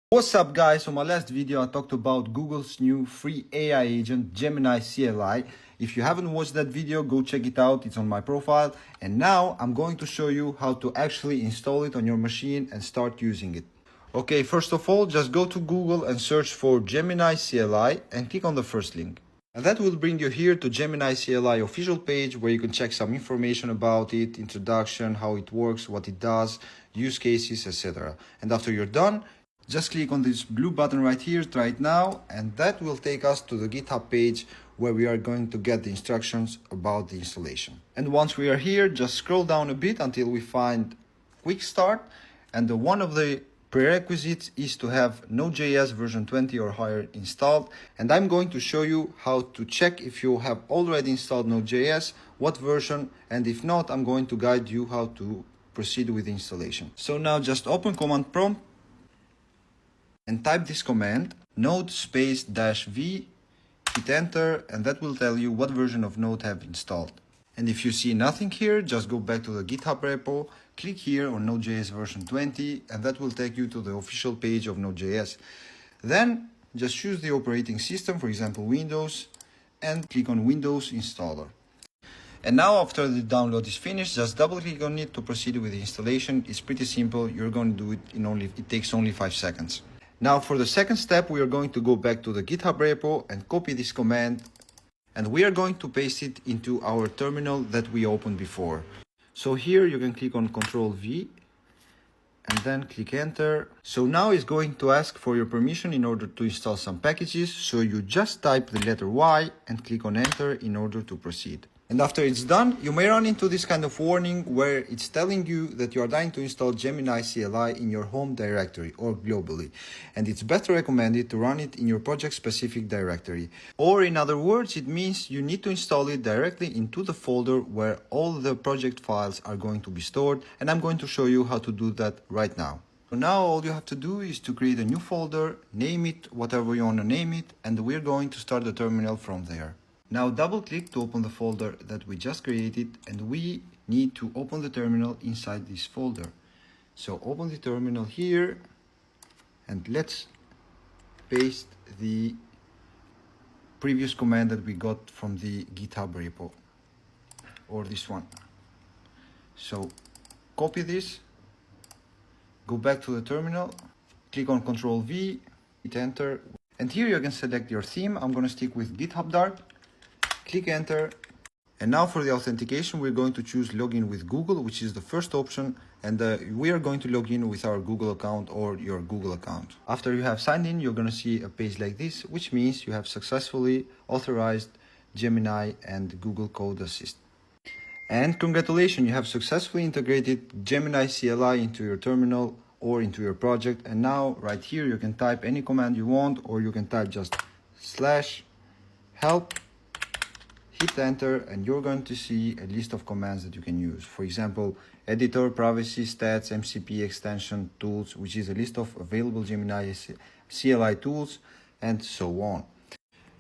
What's up guys, on my last video I talked about Google's new free AI agent Gemini CLI. If you haven't watched that video, go check it out, it's on my profile. And now I'm going to show you how to actually install it on your machine and start using it. Okay, first of all, just go to Google and search for Gemini CLI and click on the first link. And that will bring you here to Gemini CLI official page where you can check some information about it, introduction, how it works, what it does, use cases, etc. And after you're done, just click on this blue button right here, try it now, and that will take us to the GitHub page where we are going to get the instructions about the installation. And once we are here, just scroll down a bit until we find Quick Start, and one of the prerequisites is to have Node.js version 20 or higher installed. And I'm going to show you how to check if you have already installed Node.js, what version, and if not, I'm going to guide you how to proceed with the installation. So now just open command prompt and type this command, node space -v, hit enter, and that will tell you what version of Node have installed. And if you see nothing here, just go back to the GitHub repo, click here on Node.js version 20, and that will take you to the official page of Node.js. Then just choose the operating system, for example Windows, and click on Windows Installer. And now after the download is finished, just double click on it to proceed with the installation. It's pretty simple, you're going to do it it takes only 5 seconds. Now for the second step, we are going to go back to the GitHub repo and copy this command, and we are going to paste it into our terminal that we opened before. So here you can click on Ctrl V and then click enter. So now it's going to ask for your permission in order to install some packages, so you just type the letter Y and click on enter in order to proceed. And after it's done, you may run into this kind of warning where it's telling you that you are trying to install Gemini CLI in your home directory or globally. And it's better recommended to run it in your project specific directory. Or in other words, it means you need to install it directly into the folder where all the project files are going to be stored. And I'm going to show you how to do that right now. So now all you have to do is to create a new folder, name it whatever you want to name it, and we're going to start the terminal from there. Now double click to open the folder that we just created, and we need to open the terminal inside this folder. So open the terminal here and let's paste the previous command that we got from the GitHub repo, or this one. So copy this, go back to the terminal, click on Ctrl V, hit enter, and here you can select your theme. I'm going to stick with GitHub Dart. Click enter, and now for the authentication we're going to choose login with Google, which is the first option, and we are going to log in with our Google account or your Google account. After you have signed in, you're going to see a page like this, which means you have successfully authorized Gemini and Google Code Assist. And congratulations, you have successfully integrated Gemini CLI into your terminal or into your project. And now right here you can type any command you want, or you can type just /help, hit enter, and you're going to see a list of commands that you can use. For example, editor, privacy, stats, MCP extension, tools, which is a list of available Gemini CLI tools, and so on.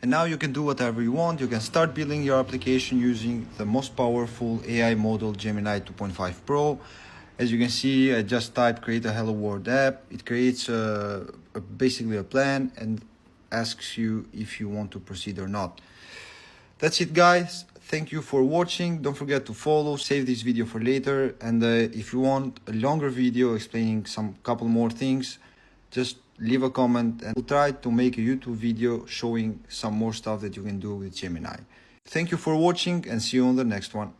And now you can do whatever you want. You can start building your application using the most powerful AI model Gemini 2.5 Pro. As you can see, I just typed create a Hello World app. It creates basically a plan and asks you if you want to proceed or not. That's it guys, thank you for watching. Don't forget to follow, save this video for later, and if you want a longer video explaining couple more things, just leave a comment and we'll try to make a YouTube video showing some more stuff that you can do with Gemini. Thank you for watching and see you on the next one.